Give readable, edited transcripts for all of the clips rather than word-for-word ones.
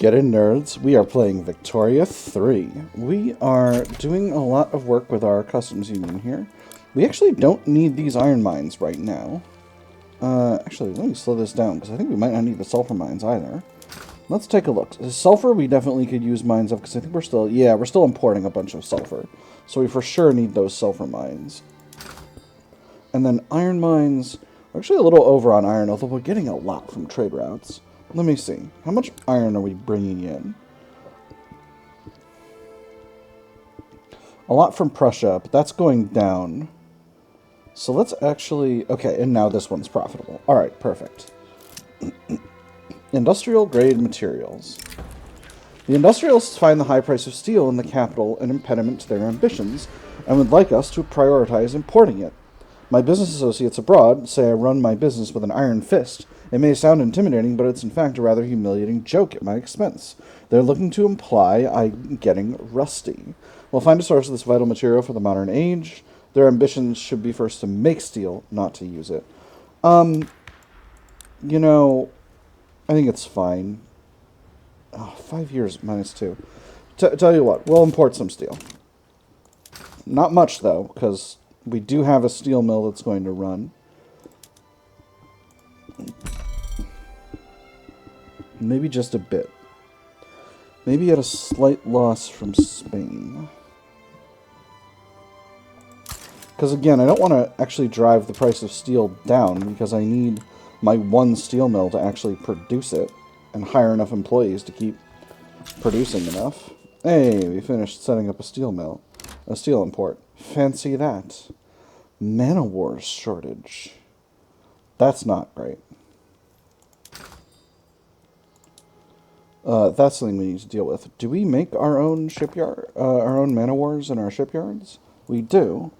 Get in, nerds. We are playing Victoria 3. We are doing a lot of work with our customs union here. We actually don't need these iron mines right now. Actually, let me slow this down, because I think we might not need the sulfur mines either. Let's take a look. Sulfur, we definitely could use mines of, because I think we're still importing a bunch of sulfur. So we for sure need those sulfur mines. And then iron mines, we're actually a little over on iron, although we're getting a lot from trade routes. Let me see. How much iron are we bringing in? A lot from Prussia, but that's going down. So let's actually... Okay, and now this one's profitable. Alright, perfect. Industrial grade materials. The industrialists find the high price of steel in the capital an impediment to their ambitions, and would like us to prioritize importing it. My business associates abroad say I run my business with an iron fist. It may sound intimidating, but it's in fact a rather humiliating joke at my expense. They're looking to imply I'm getting rusty. We'll find a source of this vital material for the modern age. Their ambitions should be first to make steel, not to use it. You know, I think it's fine. Oh, 5 years -2. Tell you what, we'll import some steel. Not much, though, because we do have a steel mill that's going to run. Maybe just a bit. Maybe at a slight loss from Spain. Because again, I don't want to actually drive the price of steel down, because I need my one steel mill to actually produce it and hire enough employees to keep producing enough. Hey, we finished setting up a steel mill. A steel import. Fancy that. Man-o'-war shortage. That's not great. That's something we need to deal with. Do we make our own shipyard, our own man-o'-wars in our shipyards? We do.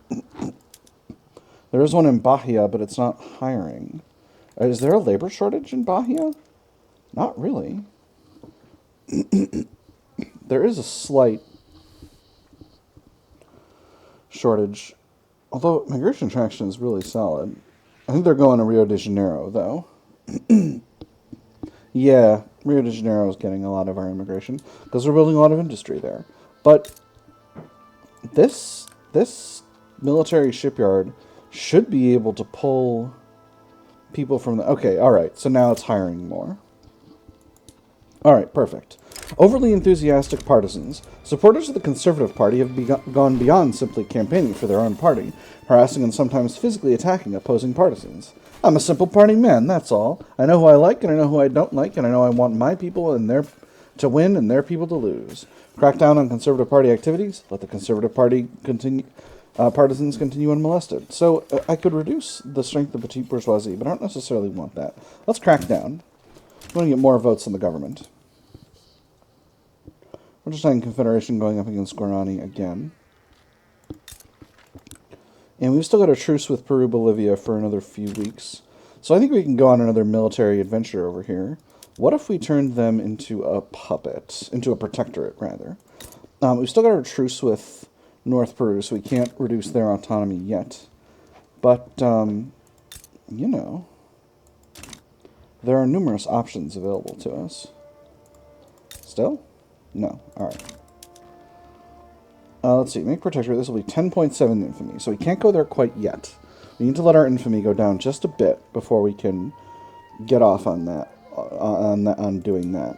There is one in Bahia, but it's not hiring. Is there a labor shortage in Bahia? Not really. There is a slight shortage, although migration traction is really solid. I think they're going to Rio de Janeiro, though. Yeah, Rio de Janeiro is getting a lot of our immigration, because we're building a lot of industry there. But this military shipyard should be able to pull people from the... Okay, alright, so now it's hiring more. Alright, perfect. Overly enthusiastic partisans. Supporters of the Conservative Party have gone beyond simply campaigning for their own party, harassing and sometimes physically attacking opposing partisans. I'm a simple party man, that's all. I know who I like and I know who I don't like, and I know I want my people and to win and their people to lose. Crack down on Conservative Party activities. Let the Conservative Party partisans continue unmolested. So I could reduce the strength of petite bourgeoisie, but I don't necessarily want that. Let's crack down. I want to get more votes in the government. Argentine Confederation going up against Guarani again. And we've still got a truce with Peru-Bolivia for another few weeks. So I think we can go on another military adventure over here. What if we turned them into a puppet? Into a protectorate, rather. We've still got our truce with North Peru, so we can't reduce their autonomy yet. But, you know, there are numerous options available to us. Still? No. Alright. Let's see. Make protectorate. This will be 10.7 infamy. So we can't go there quite yet. We need to let our infamy go down just a bit before we can get off on that. On doing that.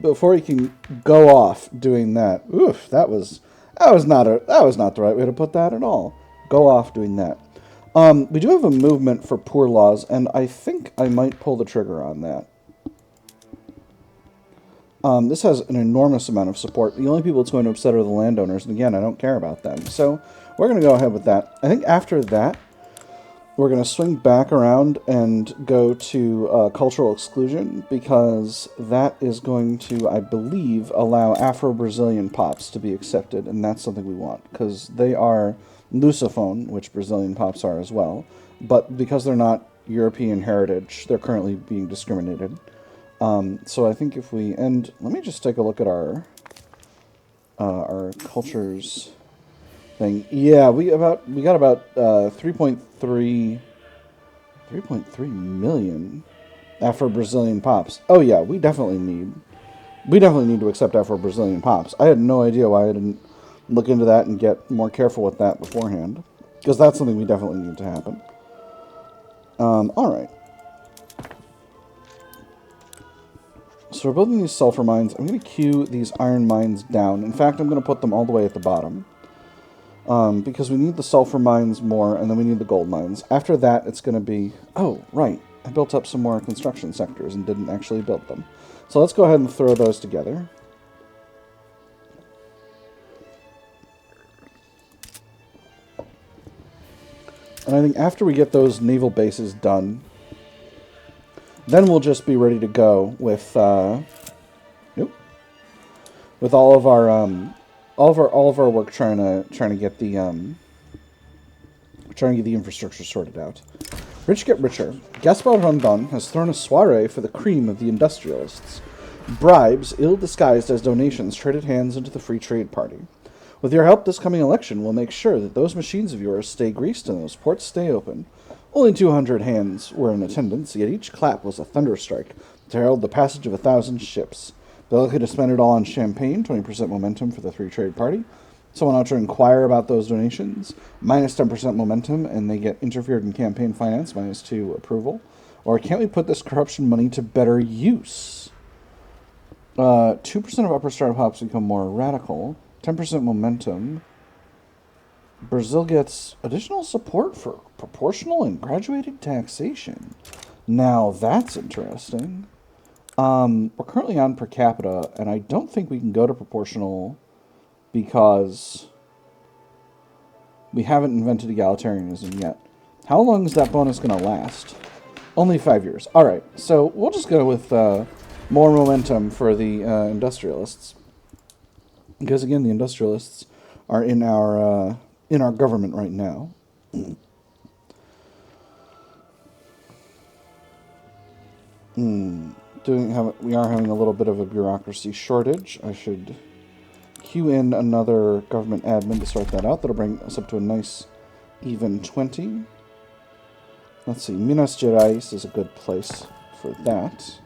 Before we can go off doing that. Oof. That was not the right way to put that at all. Go off doing that. We do have a movement for poor laws, and I think I might pull the trigger on that. This has an enormous amount of support. The only people it's going to upset are the landowners, and again, I don't care about them. So we're going to go ahead with that. I think after that, we're going to swing back around and go to Cultural Exclusion, because that is going to, I believe, allow Afro-Brazilian pops to be accepted, and that's something we want, because they are Lusophone, which Brazilian pops are as well, but because they're not European heritage, they're currently being discriminated. So I think if we... And let me just take a look at our cultures thing. Yeah, we got about 3.3 million Afro-Brazilian pops. Oh yeah, we definitely need to accept Afro-Brazilian pops. I had no idea why I didn't look into that and get more careful with that beforehand, because that's something we definitely need to happen. All right. So we're building these sulfur mines. I'm going to queue these iron mines down. In fact, I'm going to put them all the way at the bottom. Because we need the sulfur mines more, and then we need the gold mines. After that, it's going to be... Oh, right. I built up some more construction sectors and didn't actually build them. So let's go ahead and throw those together. And I think after we get those naval bases done, then we'll just be ready to go with with all of our work trying to get the infrastructure sorted out. Rich get richer. Gaspar Rondon has thrown a soiree for the cream of the industrialists. Bribes, ill disguised as donations, traded hands into the Free Trade Party. With your help this coming election, we'll make sure that those machines of yours stay greased and those ports stay open. Only 200 hands were in attendance, yet each clap was a thunderstrike to herald the passage of 1,000 ships. They're looking to spend it all on champagne, 20% momentum for the Free Trade Party. Someone out to inquire about those donations, minus 10% momentum, and they get interfered in campaign finance, minus 2 approval. Or can't we put this corruption money to better use? 2% of upper startup hops become more radical, 10% momentum. Brazil gets additional support for proportional and graduated taxation. Now that's interesting. We're currently on per capita, and I don't think we can go to proportional because we haven't invented egalitarianism yet. How long is that bonus going to last? Only 5 years. All right, so we'll just go with more momentum for the industrialists, because again, the industrialists are in our government right now. We are having a little bit of a bureaucracy shortage. I should queue in another government admin to sort that out. That'll bring us up to a nice even 20. Let's see, Minas Gerais is a good place for that.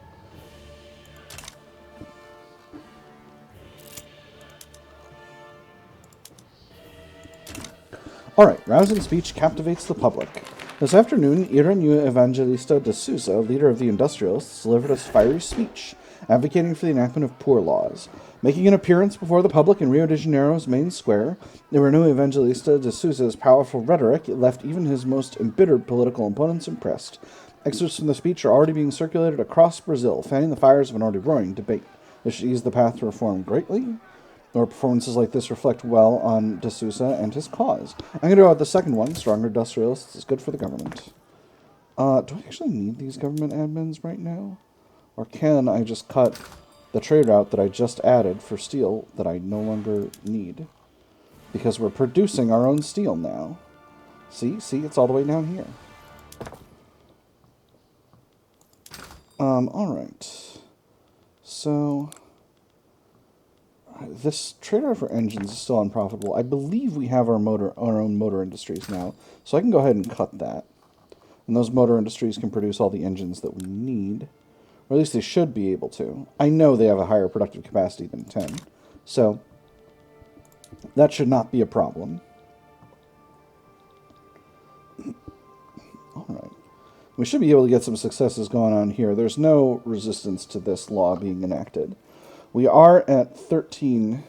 Alright, rousing speech captivates the public. This afternoon, Iranio Evangelista de Souza, leader of the industrialists, delivered a fiery speech, advocating for the enactment of poor laws. Making an appearance before the public in Rio de Janeiro's main square, Iranio Evangelista de Souza's powerful rhetoric left even his most embittered political opponents impressed. Excerpts from the speech are already being circulated across Brazil, fanning the fires of an already roaring debate. This should ease the path to reform greatly. Or performances like this reflect well on De Souza and his cause. I'm going to go with the second one. Stronger industrialists is good for the government. Do I actually need these government admins right now? Or can I just cut the trade route that I just added for steel that I no longer need? Because we're producing our own steel now. See, it's all the way down here. Alright. So... this trade route for engines is still unprofitable. I believe we have our own motor industries now, so I can go ahead and cut that. And those motor industries can produce all the engines that we need, or at least they should be able to. I know they have a higher productive capacity than 10, so that should not be a problem. All right. We should be able to get some successes going on here. There's no resistance to this law being enacted. We are at 13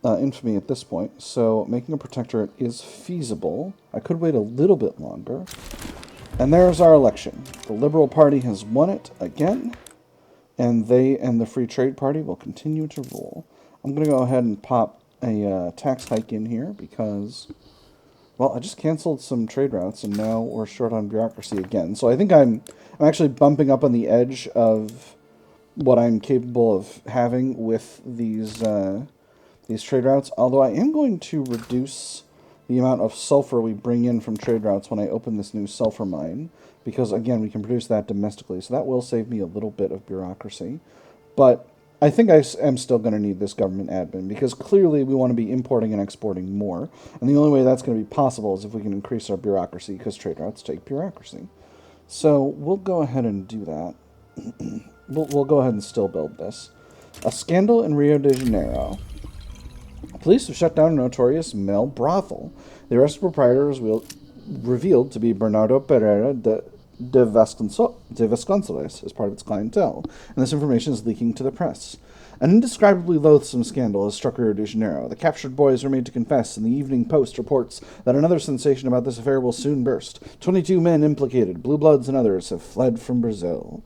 infamy at this point, so making a protectorate is feasible. I could wait a little bit longer. And there's our election. The Liberal Party has won it again, and they and the Free Trade Party will continue to rule. I'm going to go ahead and pop a tax hike in here because, well, I just canceled some trade routes, and now we're short on bureaucracy again. So I think I'm actually bumping up on the edge of what I'm capable of having with these trade routes, although I am going to reduce the amount of sulfur we bring in from trade routes when I open this new sulfur mine, because, again, we can produce that domestically, so that will save me a little bit of bureaucracy. But I think I am still going to need this government admin, because clearly we want to be importing and exporting more, and the only way that's going to be possible is if we can increase our bureaucracy, because trade routes take bureaucracy. So we'll go ahead and do that. We'll go ahead and still build this. A scandal in Rio de Janeiro. Police have shut down a notorious male brothel. The arrested proprietor was revealed to be Bernardo Pereira de Vasconcelos as part of its clientele, and this information is leaking to the press. An indescribably loathsome scandal has struck Rio de Janeiro. The captured boys were made to confess, and the Evening Post reports that another sensation about this affair will soon burst. 22 men implicated, blue bloods and others, have fled from Brazil.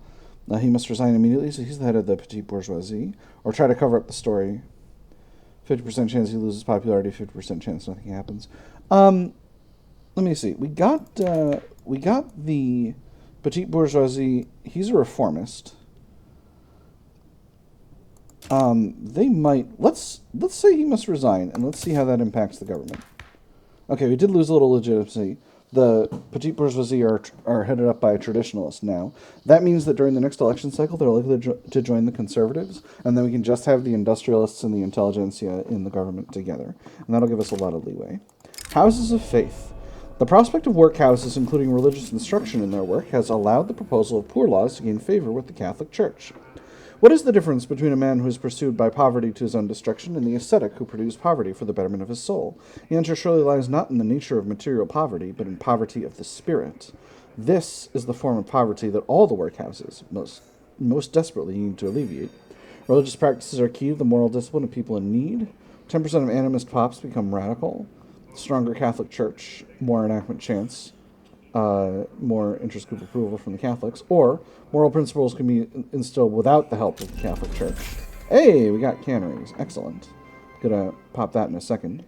Now he must resign immediately, so he's the head of the petite bourgeoisie, or try to cover up the story. 50% chance he loses popularity, 50% chance nothing happens. Let me see. We got the petite bourgeoisie. He's a reformist. They might let's say he must resign, and let's see how that impacts the government. Okay, we did lose a little legitimacy. The petite bourgeoisie are headed up by a traditionalist now. That means that during the next election cycle, they're likely to join the conservatives, and then we can just have the industrialists and the intelligentsia in the government together, and that'll give us a lot of leeway. Houses of faith. The prospect of workhouses, including religious instruction in their work, has allowed the proposal of poor laws to gain favor with the Catholic Church. What is the difference between a man who is pursued by poverty to his own destruction and the ascetic who pursues poverty for the betterment of his soul? The answer surely lies not in the nature of material poverty, but in poverty of the spirit. This is the form of poverty that all the workhouses most desperately need to alleviate. Religious practices are key to the moral discipline of people in need. 10% of animist pops become radical. Stronger Catholic Church, more enactment chance, more interest group approval from the Catholics, or moral principles can be instilled without the help of the Catholic Church. Hey, we got canneries. Excellent. Gonna pop that in a second.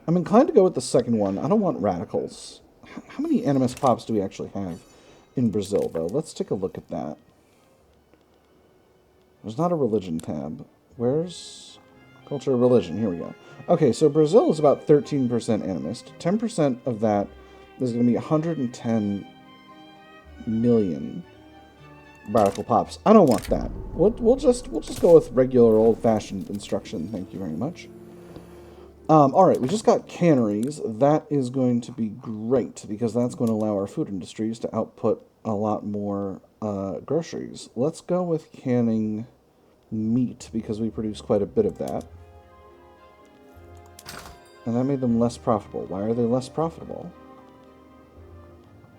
I'm inclined to go with the second one. I don't want radicals. How many animist pops do we actually have in Brazil, though? Let's take a look at that. There's not a religion tab. Where's culture of religion? Here we go. Okay, so Brazil is about 13% animist. 10% of that is going to be 110 million radical pops. I don't want that. We'll just go with regular old-fashioned instruction. Thank you very much. All right, we just got canneries. That is going to be great because that's going to allow our food industries to output a lot more groceries. Let's go with canning meat because we produce quite a bit of that. And that made them less profitable. Why are they less profitable?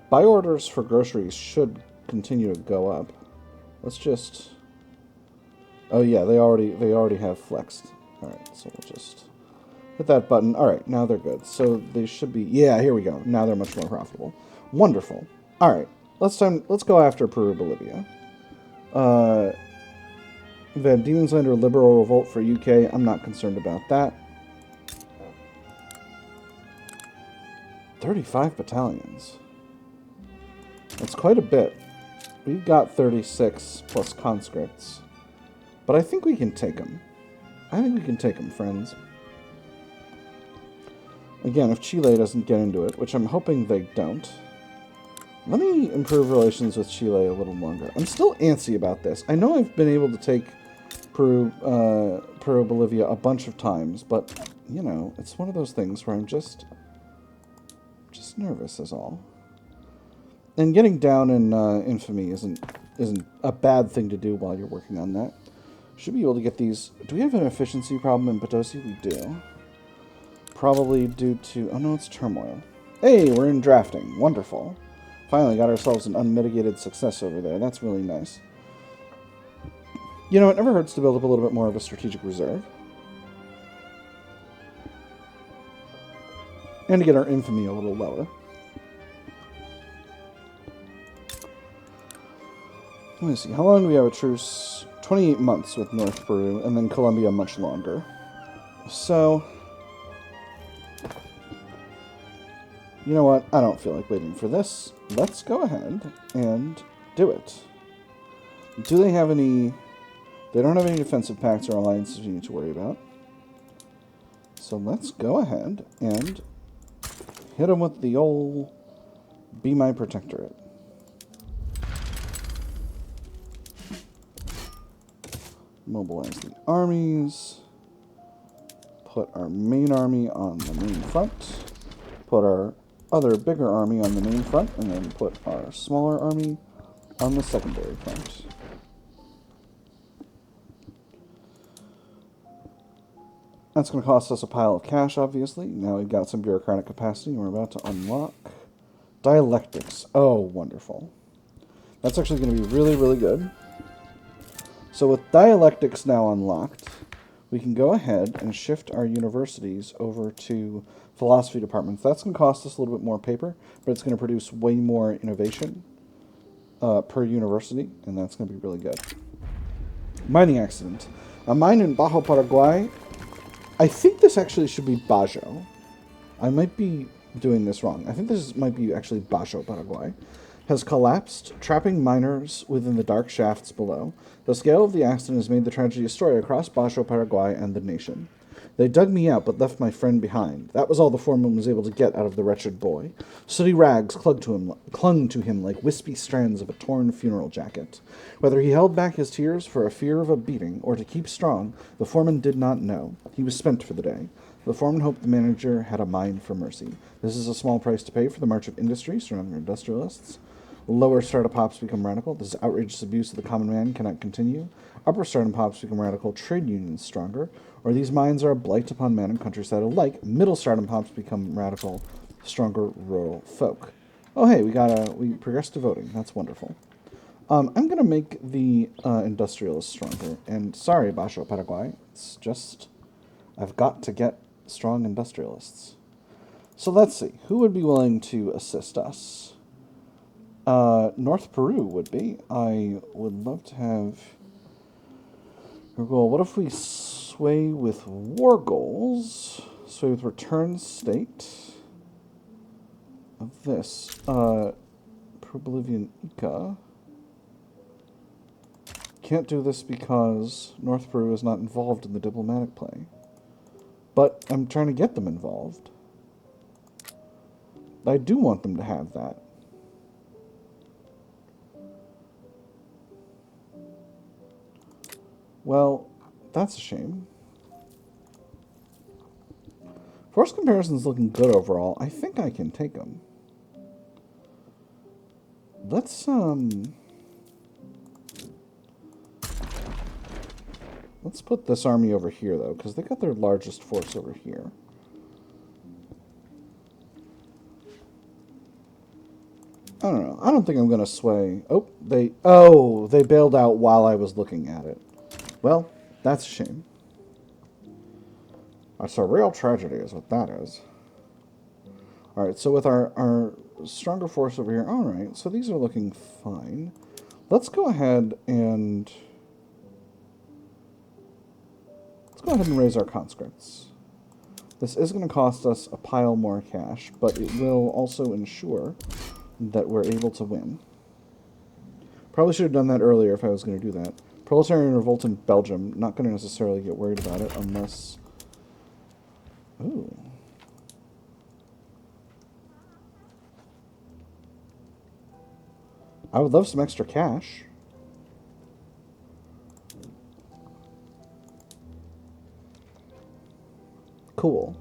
Buy orders for groceries should continue to go up. Let's just... Oh yeah, they already have flexed. Alright, so we'll just hit that button. Alright, now they're good. So they should be... Yeah, here we go. Now they're much more profitable. Wonderful. Alright, let's go after Peru-Bolivia. Van Diemen's Land or Liberal Revolt for UK. I'm not concerned about that. 35 battalions. That's quite a bit. We've got 36 plus conscripts. But I think we can take them. I think we can take them, friends. Again, if Chile doesn't get into it, which I'm hoping they don't, let me improve relations with Chile a little longer. I'm still antsy about this. I know I've been able to take Peru-Bolivia a bunch of times, but, you know, it's one of those things where I'm just nervous is all. And getting down in infamy isn't a bad thing to do while you're working on that. Should be able to get these. Do we have an efficiency problem in Potosi? We do. Probably due to... Oh no, it's turmoil. Hey, we're in drafting. Wonderful. Finally got ourselves an unmitigated success over there. That's really nice. You know, it never hurts to build up a little bit more of a strategic reserve. And to get our infamy a little lower. Let me see. How long do we have a truce? 28 months with North Peru, and then Colombia much longer. So, you know what? I don't feel like waiting for this. Let's go ahead and do it. Do they have any... They don't have any defensive pacts or alliances we need to worry about. So let's go ahead and hit them with the old Be My Protectorate. Mobilize the armies. Put our main army on the main front. Put our other bigger army on the main front, and then put our smaller army on the secondary front. That's going to cost us a pile of cash, obviously. Now we've got some bureaucratic capacity, and we're about to unlock dialectics. Oh, wonderful. That's actually going to be really, really good. So with dialectics now unlocked, we can go ahead and shift our universities over to philosophy departments. That's going to cost us a little bit more paper, but it's going to produce way more innovation per university, and that's going to be really good. Mining accident. A mine in Bajo Paraguay. I think this actually should be Bajo. I might be doing this wrong. I think this might be actually Bajo Paraguay. Has collapsed, trapping miners within the dark shafts below. The scale of the accident has made the tragedy a story across Bajo Paraguay and the nation. They dug me out, but left my friend behind. That was all the foreman was able to get out of the wretched boy. Sooty rags clung to him like wispy strands of a torn funeral jacket. Whether he held back his tears for a fear of a beating, or to keep strong, the foreman did not know. He was spent for the day. The foreman hoped the manager had a mind for mercy. This is a small price to pay for the march of industry surrounding industrialists. Lower strata pops become radical. This outrageous abuse of the common man cannot continue. Upper strata pops become radical. Trade unions stronger. Or these mines are a blight upon man and countryside alike. Middle stratum pops become radical, stronger rural folk. Oh, hey, we progressed to voting. That's wonderful. I'm going to make the industrialists stronger. And sorry, Bajo Paraguay. It's just, I've got to get strong industrialists. So let's see. Who would be willing to assist us? North Peru would be. I would love to have your goal. What if we sway with war goals? Sway with return state of this. Peru-Bolivian Ica. Can't do this because North Peru is not involved in the diplomatic play. But I'm trying to get them involved. I do want them to have that. Well, that's a shame. Force comparison's looking good overall. I think I can take them. Let's put this army over here, though, because they got their largest force over here. I don't know. I don't think I'm going to sway. Oh, they bailed out while I was looking at it. Well, that's a shame. That's a real tragedy is what that is. Alright, so with our stronger force over here, alright, so these are looking fine. Let's go ahead and raise our conscripts. This is going to cost us a pile more cash, but it will also ensure that we're able to win. Probably should have done that earlier if I was going to do that. Proletarian revolt in Belgium. Not going to necessarily get worried about it unless... Ooh. I would love some extra cash. Cool.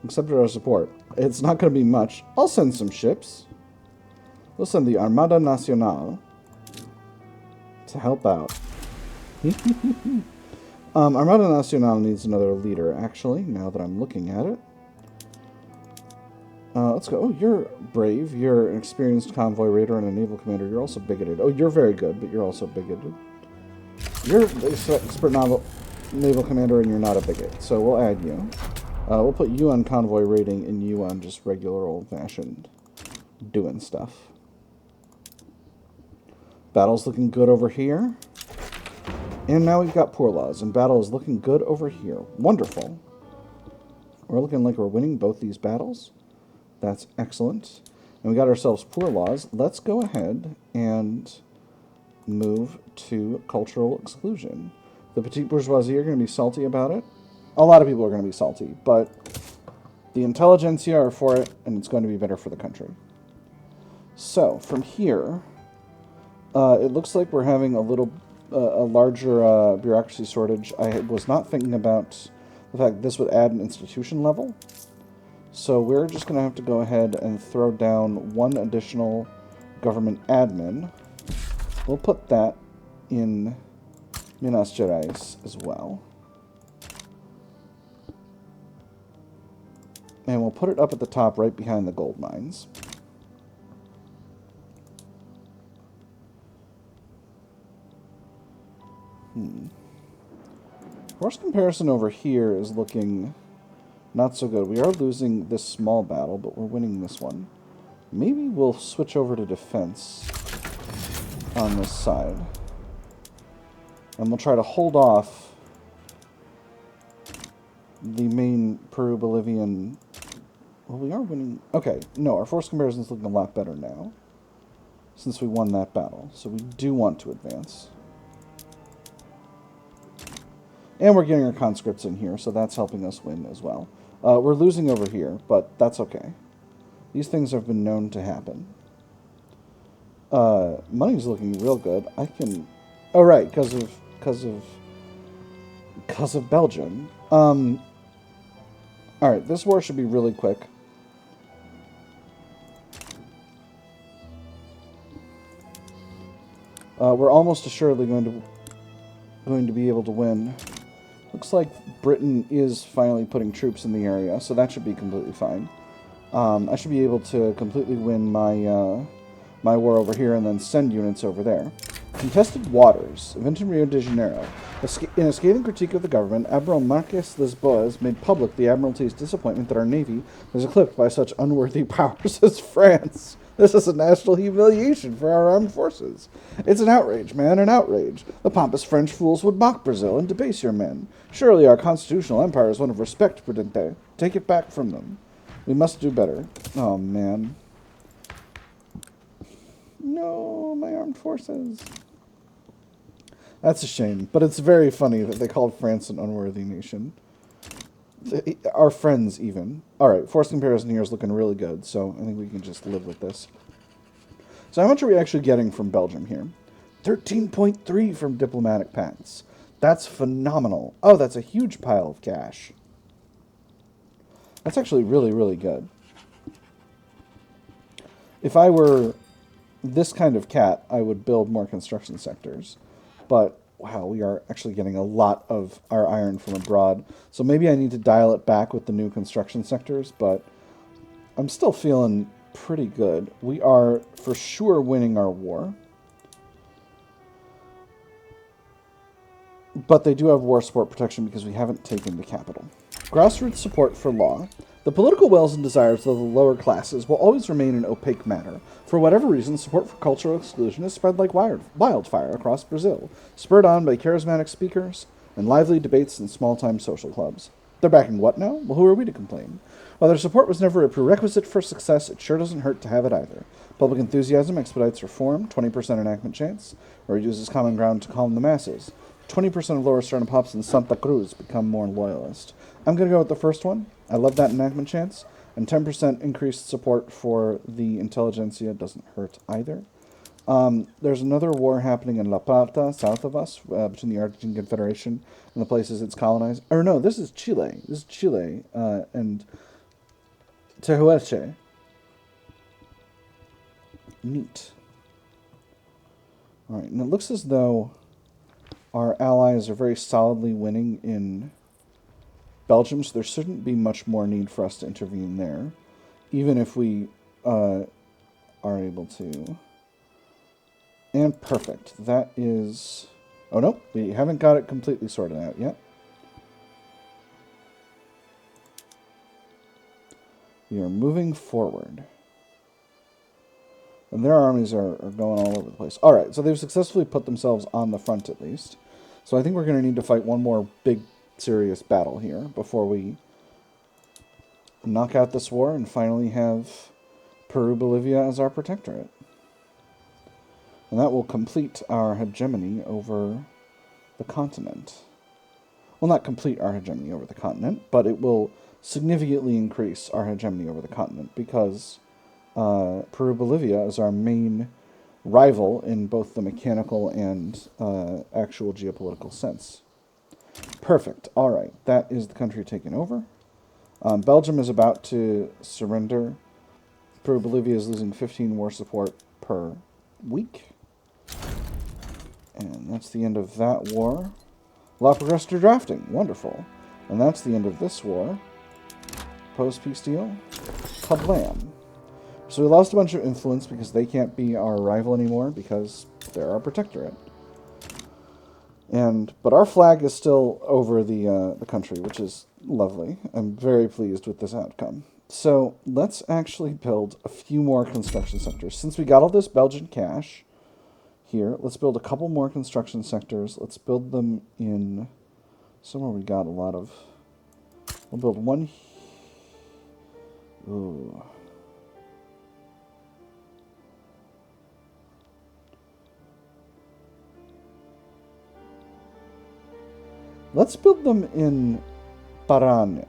Accepted our support. It's not going to be much. I'll send some ships. We'll send the Armada Nacional to help out. Armada Nacional needs another leader, actually, now that I'm looking at it. Let's go. Oh, you're brave. You're an experienced convoy raider and a naval commander. You're also bigoted. Oh, you're very good, but you're also bigoted. You're an expert naval commander and you're not a bigot, so we'll add you. We'll put you on convoy raiding and you on just regular old-fashioned doing stuff. Battle's looking good over here. And now we've got poor laws, and battle is looking good over here. Wonderful. We're looking like we're winning both these battles. That's excellent. And we got ourselves poor laws. Let's go ahead and move to cultural exclusion. The petite bourgeoisie are going to be salty about it. A lot of people are going to be salty, but the intelligentsia are for it, and it's going to be better for the country. So, from here, it looks like we're having a larger bureaucracy shortage. I was not thinking about the fact that this would add an institution level. So we're just going to have to go ahead and throw down one additional government admin. We'll put that in Minas Gerais as well. And we'll put it up at the top right behind the gold mines. Force comparison over here is looking not so good. We are losing this small battle, but we're winning this one. Maybe we'll switch over to defense on this side. And we'll try to hold off the main Peru-Bolivian... Well, we are winning... Okay, no, our force comparison is looking a lot better now, since we won that battle. So we do want to advance. And we're getting our conscripts in here, so that's helping us win as well. We're losing over here, but that's okay. These things have been known to happen. Money's looking real good. I can... Oh, right, because of Belgium. Alright, this war should be really quick. We're almost assuredly going to be able to win. Looks like Britain is finally putting troops in the area, so that should be completely fine. I should be able to completely win my my war over here and then send units over there. Contested waters. Event in Rio de Janeiro. In a scathing critique of the government, Admiral Marques Lisboas made public the Admiralty's disappointment that our Navy was equipped by such unworthy powers as France. This is a national humiliation for our armed forces. It's an outrage, man, an outrage. The pompous French fools would mock Brazil and debase your men. Surely our constitutional empire is one of respect, Prudente. Take it back from them. We must do better. Oh, man. No, my armed forces. That's a shame, but it's very funny that they called France an unworthy nation. Our friends, even. Alright, force comparison here is looking really good, so I think we can just live with this. So how much are we actually getting from Belgium here? 13.3 from diplomatic pacts. That's phenomenal. Oh, that's a huge pile of cash. That's actually really, really good. If I were this kind of cat, I would build more construction sectors. But, wow, we are actually getting a lot of our iron from abroad. So maybe I need to dial it back with the new construction sectors, but I'm still feeling pretty good. We are for sure winning our war. But they do have war support protection because we haven't taken the capital. Grassroots support for law. The political wills and desires of the lower classes will always remain an opaque matter. For whatever reason, support for cultural exclusion is spread like wildfire across Brazil, spurred on by charismatic speakers and lively debates in small-time social clubs. They're backing what now? Well, who are we to complain? While their support was never a prerequisite for success, it sure doesn't hurt to have it either. Public enthusiasm expedites reform, 20% enactment chance, or uses common ground to calm the masses. 20% of lower sternum pops in Santa Cruz become more loyalist. I'm going to go with the first one. I love that enactment chance. And 10% increased support for the intelligentsia doesn't hurt either. There's another war happening in La Plata, south of us, between the Argentine Confederation and the places it's colonized. Or no, this is Chile. This is Chile and Tehuelche. Neat. All right, and it looks as though our allies are very solidly winning in Belgium, so there shouldn't be much more need for us to intervene there, even if we are able to. And perfect. That is... Oh, no, we haven't got it completely sorted out yet. We are moving forward. And their armies are going all over the place. All right, so they've successfully put themselves on the front at least. So I think we're going to need to fight one more big, serious battle here before we knock out this war and finally have Peru-Bolivia as our protectorate. And that will complete our hegemony over the continent. Well, not complete our hegemony over the continent, but it will significantly increase our hegemony over the continent because Peru-Bolivia is our main rival in both the mechanical and actual geopolitical sense. Perfect. All right. That is the country taken over. Belgium is about to surrender. Peru-Bolivia is losing 15 war support per week. And that's the end of that war. Law progressed to drafting. Wonderful. And that's the end of this war. Post-peace deal. Kablam. So we lost a bunch of influence because they can't be our rival anymore because they're our protectorate. But our flag is still over the country, which is lovely. I'm very pleased with this outcome. So let's actually build a few more construction sectors. Since we got all this Belgian cash here, let's build a couple more construction sectors. Let's build them in somewhere we got a lot of. We'll build one. Ooh. Let's build them in Parana.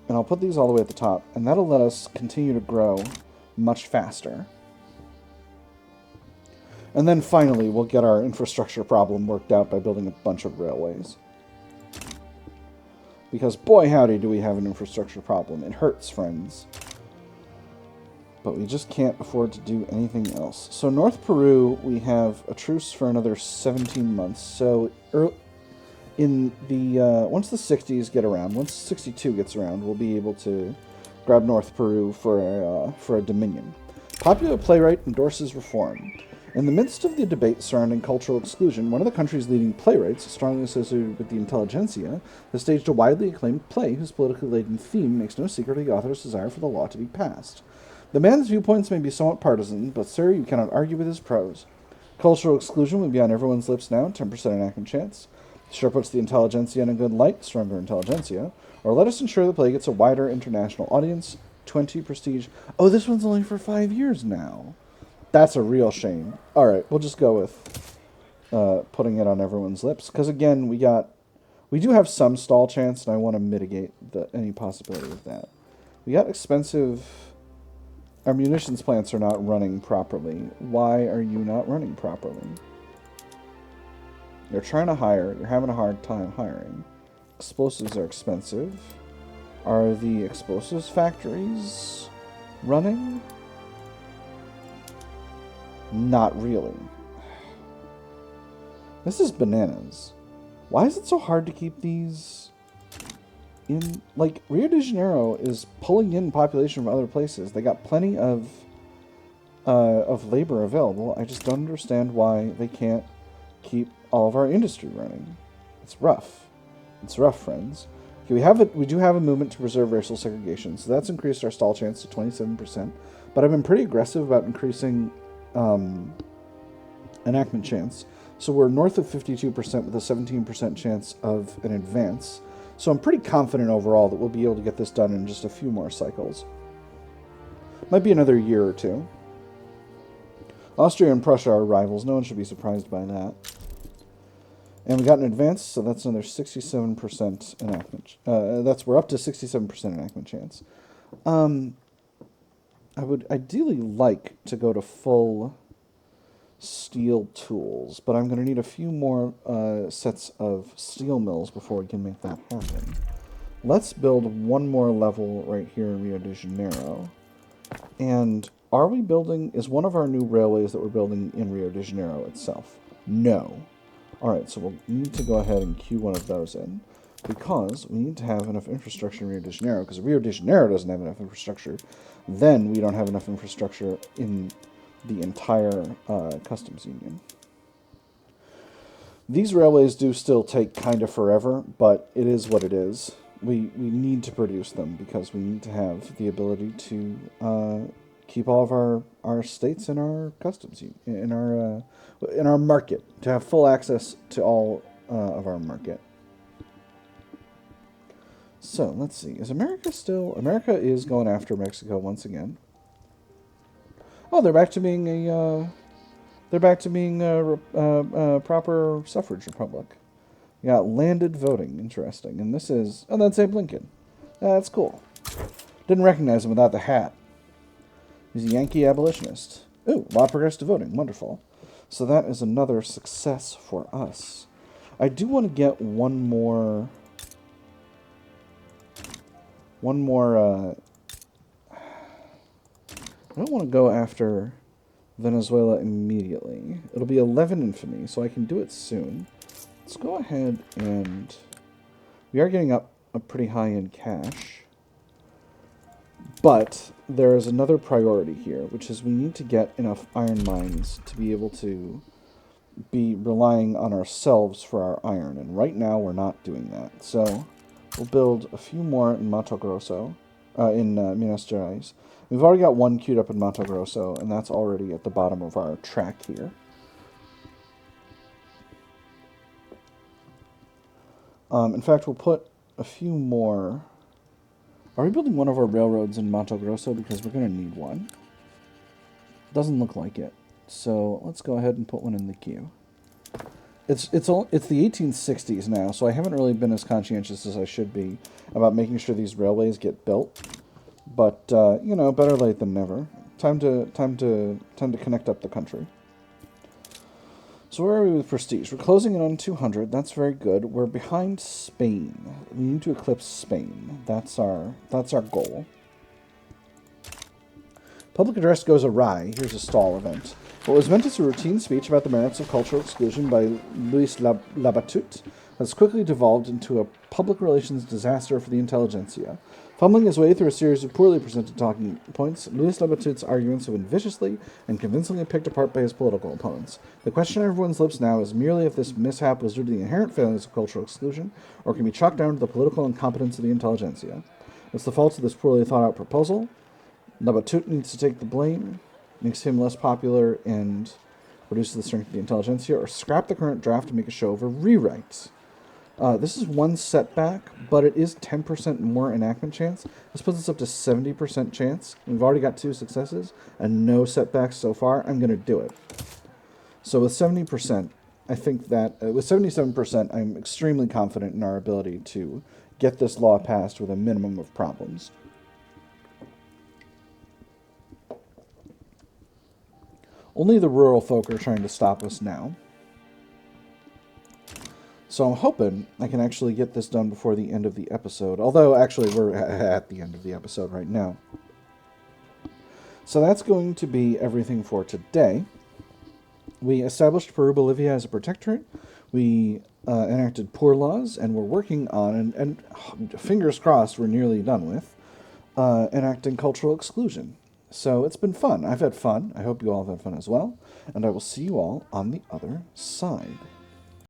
And I'll put these all the way at the top, and that'll let us continue to grow much faster. And then finally, we'll get our infrastructure problem worked out by building a bunch of railways. Because boy howdy do we have an infrastructure problem. It hurts, friends. But we just can't afford to do anything else. So North Peru, we have a truce for another 17 months. So in the once the 60s get around, once 62 gets around, we'll be able to grab North Peru for a dominion. Popular playwright endorses reform. In the midst of the debate surrounding cultural exclusion, one of the country's leading playwrights, strongly associated with the intelligentsia, has staged a widely acclaimed play whose politically laden theme makes no secret of the author's desire for the law to be passed. The man's viewpoints may be somewhat partisan, but, sir, you cannot argue with his prose. Cultural exclusion will be on everyone's lips now, 10% enactment chance. Sure puts the intelligentsia in a good light, stronger intelligentsia. Or let us ensure the play gets a wider international audience, 20 prestige. Oh, this one's only for 5 years now. That's a real shame. All right, we'll just go with putting it on everyone's lips. Because, again, we do have some stall chance, and I want to mitigate any possibility of that. We got expensive. Our munitions plants are not running properly. Why are you not running properly? You're trying to hire. You're having a hard time hiring. Explosives are expensive. Are the explosives factories running? Not really. This is bananas. Why is it so hard to keep these in? Like, Rio de Janeiro is pulling in population from other places. They got plenty of labor available. I just don't understand why they can't keep all of our industry running. It's rough. It's rough, friends. Okay, we do have a movement to preserve racial segregation, so that's increased our stall chance to 27%. But I've been pretty aggressive about increasing enactment chance. So we're north of 52% with a 17% chance of an advance. So I'm pretty confident overall that we'll be able to get this done in just a few more cycles. Might be another year or two. Austria and Prussia are rivals. No one should be surprised by that. And we got an advance, so that's another 67% enactment. We're up to 67% enactment chance. I would ideally like to go to full steel tools, but I'm going to need a few more sets of steel mills before we can make that happen. Let's build one more level right here in Rio de Janeiro. And is one of our new railways that we're building in Rio de Janeiro itself? No. Alright, so we'll need to go ahead and queue one of those in, because we need to have enough infrastructure in Rio de Janeiro, because if Rio de Janeiro doesn't have enough infrastructure, then we don't have enough infrastructure in the entire customs union. These railways do still take kind of forever, but it is what it is. We need to produce them because we need to have the ability to keep all of our states in our customs union, in our market, to have full access to all of our market. So let's see. Is America still? America is going after Mexico once again. Oh, they're back to being a proper suffrage republic. You got landed voting. Interesting. And this is that's Abe Lincoln. That's cool. Didn't recognize him without the hat. He's a Yankee abolitionist. Ooh, law progressed to voting. Wonderful. So that is another success for us. I do want to get one more... I don't want to go after Venezuela immediately. It'll be 11 infamy, so I can do it soon. Let's go ahead and... We are getting up pretty high in cash. But there is another priority here, which is we need to get enough iron mines to be able to be relying on ourselves for our iron. And right now we're not doing that. So we'll build a few more in Mato Grosso, in Minas Gerais. We've already got one queued up in Mato Grosso, and that's already at the bottom of our track here. In fact, we'll put a few more... Are we building one of our railroads in Mato Grosso? Because we're going to need one. Doesn't look like it. So let's go ahead and put one in the queue. It's the 1860s now, so I haven't really been as conscientious as I should be about making sure these railways get built. But you know, better late than never. Time to connect up the country. So where are we with prestige? We're closing in on 200. That's very good. We're behind Spain. We need to eclipse Spain. That's our goal. Public address goes awry. Here's a stall event. What was meant as a routine speech about the merits of cultural exclusion by Louis Labatut has quickly devolved into a public relations disaster for the intelligentsia. Fumbling his way through a series of poorly presented talking points, Louis Labatut's arguments have been viciously and convincingly picked apart by his political opponents. The question on everyone's lips now is merely if this mishap was due to the inherent failings of cultural exclusion, or can be chalked down to the political incompetence of the intelligentsia. It's the fault of this poorly thought-out proposal. Labatut needs to take the blame, makes him less popular, and reduces the strength of the intelligentsia, or scrap the current draft and make a show of a rewrite. This is one setback, but it is 10% more enactment chance. This puts us up to 70% chance. We've already got 2 successes and no setbacks so far. I'm going to do it. So with 70%, I think that with 77%, I'm extremely confident in our ability to get this law passed with a minimum of problems. Only the rural folk are trying to stop us now. So I'm hoping I can actually get this done before the end of the episode. Although, actually, we're at the end of the episode right now. So that's going to be everything for today. We established Peru-Bolivia as a protectorate. We enacted poor laws, and we're working on, and fingers crossed we're nearly done with, enacting cultural exclusion. So it's been fun. I've had fun. I hope you all have had fun as well. And I will see you all on the other side.